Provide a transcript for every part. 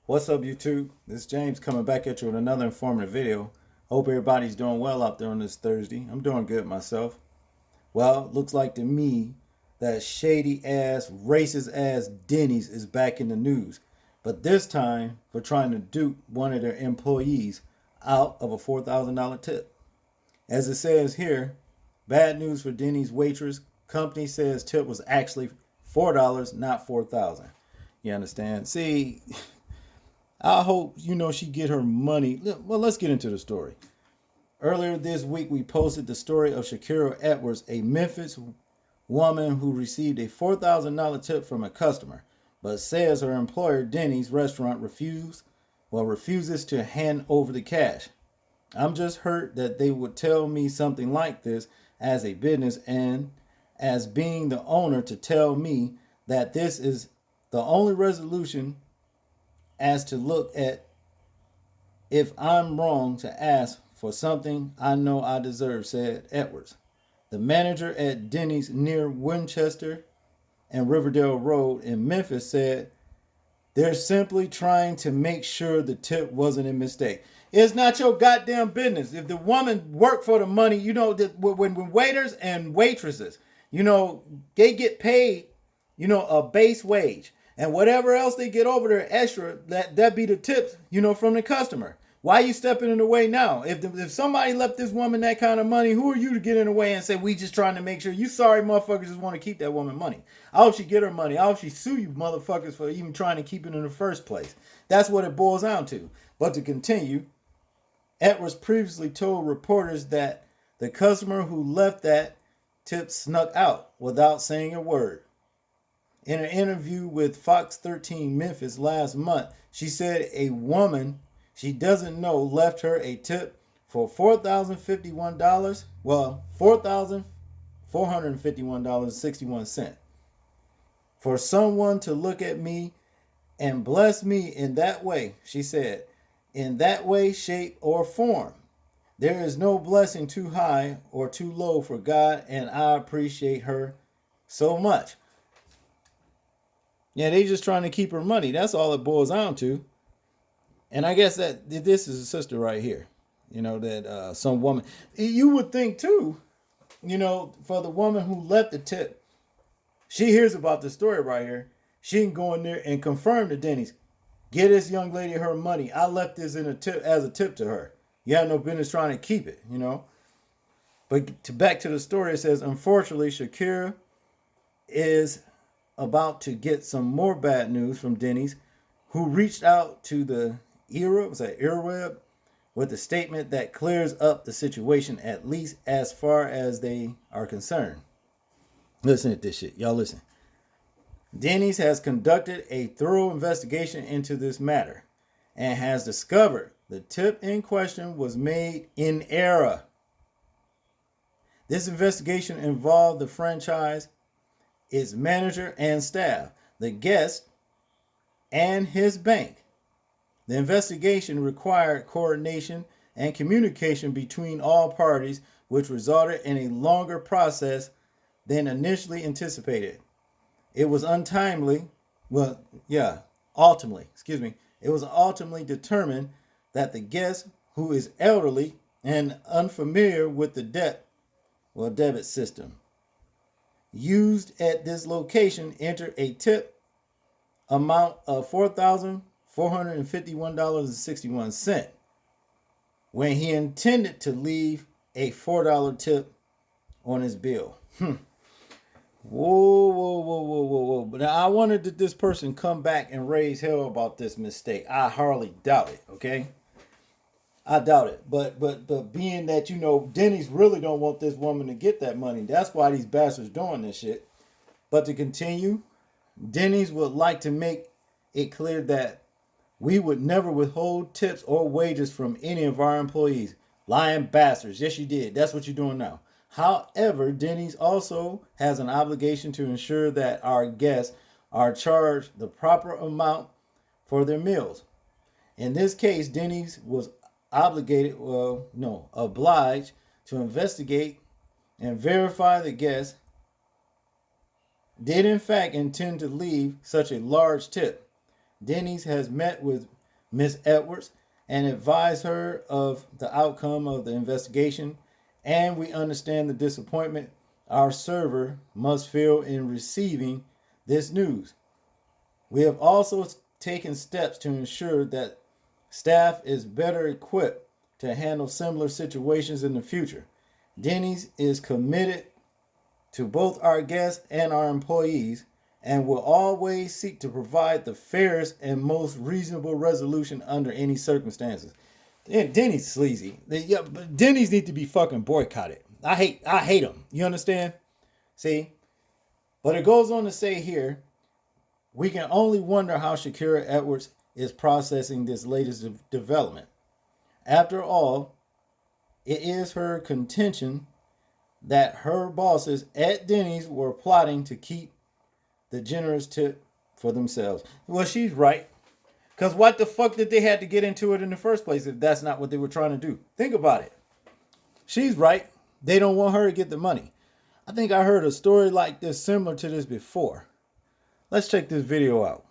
What's up, YouTube? This is James coming back at you with another informative video. Hope everybody's doing well out there on this Thursday. I'm doing good myself. Well, looks like to me that shady ass, racist ass Denny's is back in the news, but this time for trying to dupe one of their employees out of a $4,000 tip. As it says here, bad news for Denny's waitress. Company says tip was actually $4, not 4,000. You understand? See, I hope she get her money. Well, let's get into the story. Earlier this week, we posted the story of Shakira Edwards, a Memphis woman who received a $4,000 tip from a customer, but says her employer Denny's restaurant refuses to hand over the cash. I'm just hurt that they would tell me something like this as a business, and as being the owner, to tell me that this is the only resolution as to look at if I'm wrong to ask for something I know I deserve, said Edwards. The manager at Denny's near Winchester and Riverdale Road in Memphis said they're simply trying to make sure the tip wasn't a mistake. It's not your goddamn business. If the woman worked for the money, when waiters and waitresses, they get paid, a base wage. And whatever else they get over there extra, that be the tips, from the customer. Why are you stepping in the way now? If somebody left this woman that kind of money, who are you to get in the way and say, we just trying to make sure? You sorry motherfuckers just want to keep that woman money. I hope she get her money. I hope she sue you motherfuckers for even trying to keep it in the first place. That's what it boils down to. But to continue, Edwards previously told reporters that the customer who left that tip snuck out without saying a word. In an interview with Fox 13 Memphis last month, she said a woman she doesn't know left her a tip for $4,051. Well, $4,451.61 for someone to look at me and bless me in that way, she said. In that way, shape, or form. There is no blessing too high or too low for God, and I appreciate her so much. Yeah, they just trying to keep her money. That's all it boils down to. And I guess that this is a sister right here. That some woman. You would think too, for the woman who left the tip, she hears about the story right here. She can go in there and confirm to Denny's, get this young lady her money. I left this in a tip as a tip to her. You have no business trying to keep it, But back to the story, it says, unfortunately, Shakira is about to get some more bad news from Denny's, who reached out to the Earweb with a statement that clears up the situation, at least as far as they are concerned. Listen to this shit. Y'all listen. Denny's has conducted a thorough investigation into this matter and has discovered the tip in question was made in error. This investigation involved the franchise, its manager and staff, the guest, and his bank. The investigation required coordination and communication between all parties, which resulted in a longer process than initially anticipated. It was ultimately determined that the guest, who is elderly and unfamiliar with the debit system used at this location, entered a tip amount of $4,451.61 when he intended to leave a $4 tip on his bill. Whoa, whoa, whoa, whoa, whoa, whoa. But I wondered, did this person come back and raise hell about this mistake? I hardly doubt it, okay? I doubt it. But being that, Denny's really don't want this woman to get that money. That's why these bastards doing this shit. But to continue, Denny's would like to make it clear that we would never withhold tips or wages from any of our employees. Lying bastards. Yes, you did. That's what you're doing now. However, Denny's also has an obligation to ensure that our guests are charged the proper amount for their meals. In this case, Denny's was obliged to investigate and verify the guest did in fact intend to leave such a large tip. Denny's has met with Miss Edwards and advised her of the outcome of the investigation, and we understand the disappointment our server must feel in receiving this news. We have also taken steps to ensure that staff is better equipped to handle similar situations in the future. Denny's is committed to both our guests and our employees and will always seek to provide the fairest and most reasonable resolution under any circumstances. Denny's sleazy. Denny's need to be fucking boycotted. I hate them. You understand? See? But it goes on to say here, we can only wonder how Shakira Edwards is processing this latest development. After all, it is her contention that her bosses at Denny's were plotting to keep the generous tip for themselves. Well, she's right. Because what the fuck did they have to get into it in the first place if that's not what they were trying to do? Think about it. She's right. They don't want her to get the money. I think I heard a story like this, similar to this before. Let's check this video out.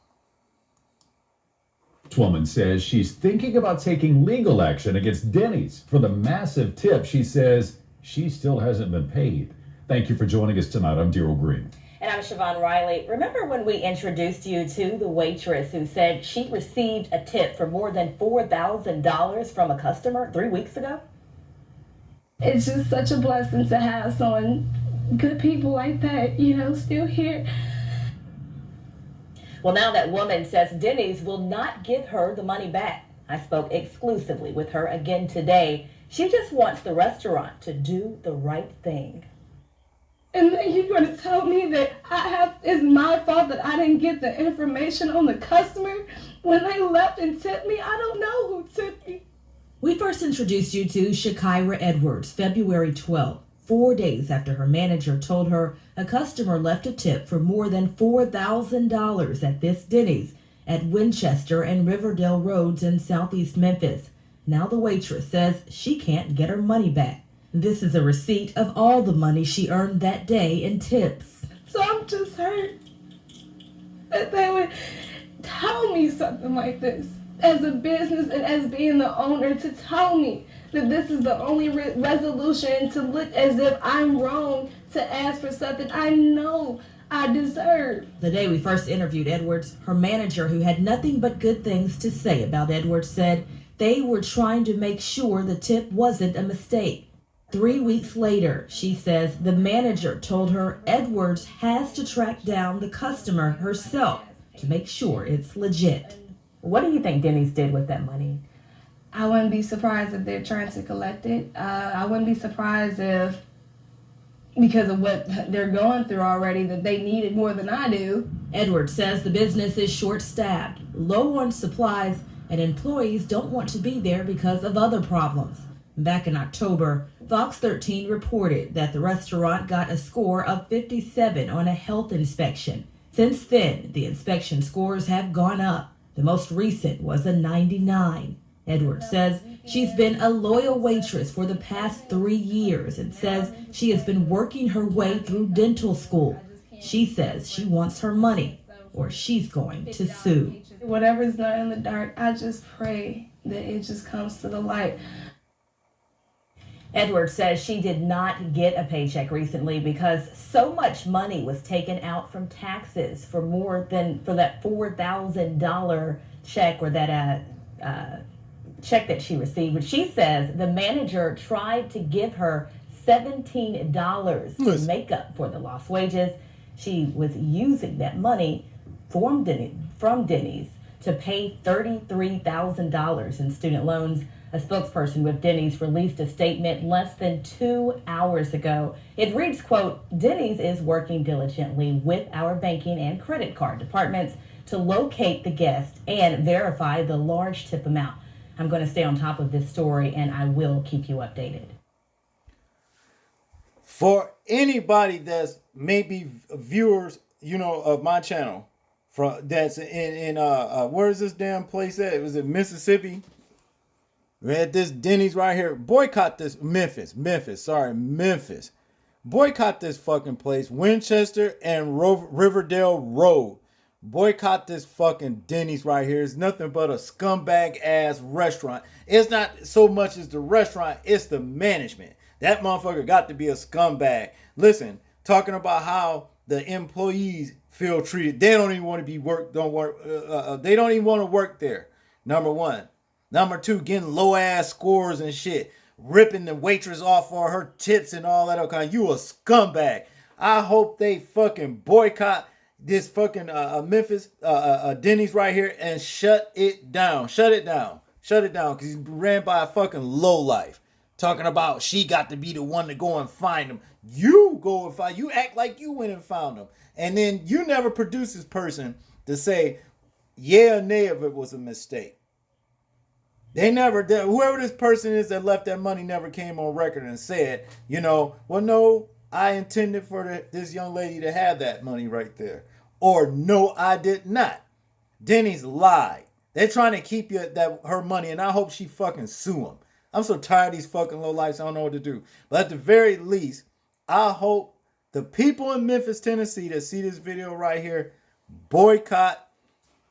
This woman says she's thinking about taking legal action against Denny's for the massive tip she says she still hasn't been paid. Thank you for joining us tonight. I'm Daryl Green. And I'm Siobhan Riley. Remember when we introduced you to the waitress who said she received a tip for more than $4,000 from a customer 3 weeks ago? It's just such a blessing to have someone, good people like that, still here. Well, now that woman says Denny's will not give her the money back. I spoke exclusively with her again today. She just wants the restaurant to do the right thing. And then you're going to tell me that it's my fault that I didn't get the information on the customer when they left and tipped me? I don't know who tipped me. We first introduced you to Shakira Edwards, February 12th, 4 days after her manager told her a customer left a tip for more than $4,000 at this Denny's at Winchester and Riverdale Roads in Southeast Memphis. Now the waitress says she can't get her money back. This is a receipt of all the money she earned that day in tips. So I'm just hurt that they would tell me something like this as a business and as being the owner, to tell me that this is the only resolution, to look as if I'm wrong to ask for something I know I deserve. The day we first interviewed Edwards, her manager, who had nothing but good things to say about Edwards, said they were trying to make sure the tip wasn't a mistake. 3 weeks later, she says the manager told her Edwards has to track down the customer herself to make sure it's legit. What do you think Denny's did with that money? I wouldn't be surprised if they're trying to collect it. I wouldn't be surprised if, because of what they're going through already, that they need it more than I do. Edwards says the business is short-staffed, low on supplies, and employees don't want to be there because of other problems. Back in October, Fox 13 reported that the restaurant got a score of 57 on a health inspection. Since then, the inspection scores have gone up. The most recent was a 99. Edwards says she's been a loyal waitress for the past 3 years and says she has been working her way through dental school. She says she wants her money or she's going to sue. Whatever's not in the dark, I just pray that it just comes to the light. Edwards says she did not get a paycheck recently because so much money was taken out from taxes for that $4,000 check, or that check that she received. But she says the manager tried to give her $17 to make up for the lost wages. She was using that money from Denny's to pay $33,000 in student loans. A spokesperson with Denny's released a statement less than 2 hours ago. It reads, quote, Denny's is working diligently with our banking and credit card departments to locate the guest and verify the large tip amount. I'm going to stay on top of this story and I will keep you updated. For anybody that's maybe viewers, of my channel, that's in where is this damn place at? Was it Mississippi? We had this Denny's right here. Boycott this. Memphis. Boycott this fucking place. Winchester and Riverdale Road. boycott this fucking Denny's right here. It's nothing but a scumbag ass restaurant. It's not so much as the restaurant, it's the management. That motherfucker got to be a scumbag. Listen, talking about how the employees feel treated. They don't even want to be they don't even want to work there. Number one. Number two, getting low ass scores and shit. Ripping the waitress off for her tips and all that other kind. You a scumbag. I hope they fucking boycott this fucking Memphis Denny's right here and shut it down. Shut it down. Shut it down. Because he's ran by a fucking lowlife. Talking about she got to be the one to go and find him. You go and find. You act like you went and found him. And then you never produce this person to say, yeah or nay if it was a mistake. They never did. Whoever this person is that left that money never came on record and said, well, no, I intended for this young lady to have that money right there. Or no, I did not. Denny's lied. They're trying to keep her money, and I hope she fucking sue them. I'm so tired of these fucking lowlifes. I don't know what to do. But at the very least, I hope the people in Memphis, Tennessee that see this video right here boycott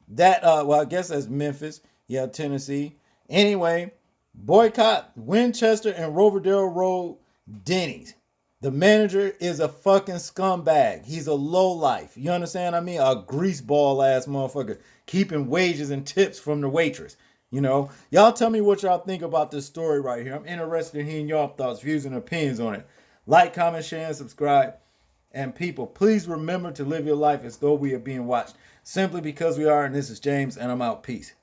that. Well, I guess that's Memphis. Yeah, Tennessee. Anyway, boycott Winchester and Roverdale Road Denny's. The manager is a fucking scumbag. He's a lowlife. You understand what I mean? A greaseball ass motherfucker. Keeping wages and tips from the waitress. Y'all tell me what y'all think about this story right here. I'm interested in hearing y'all thoughts, views, and opinions on it. Like, comment, share, and subscribe. And people, please remember to live your life as though we are being watched. Simply because we are, and this is James, and I'm out. Peace.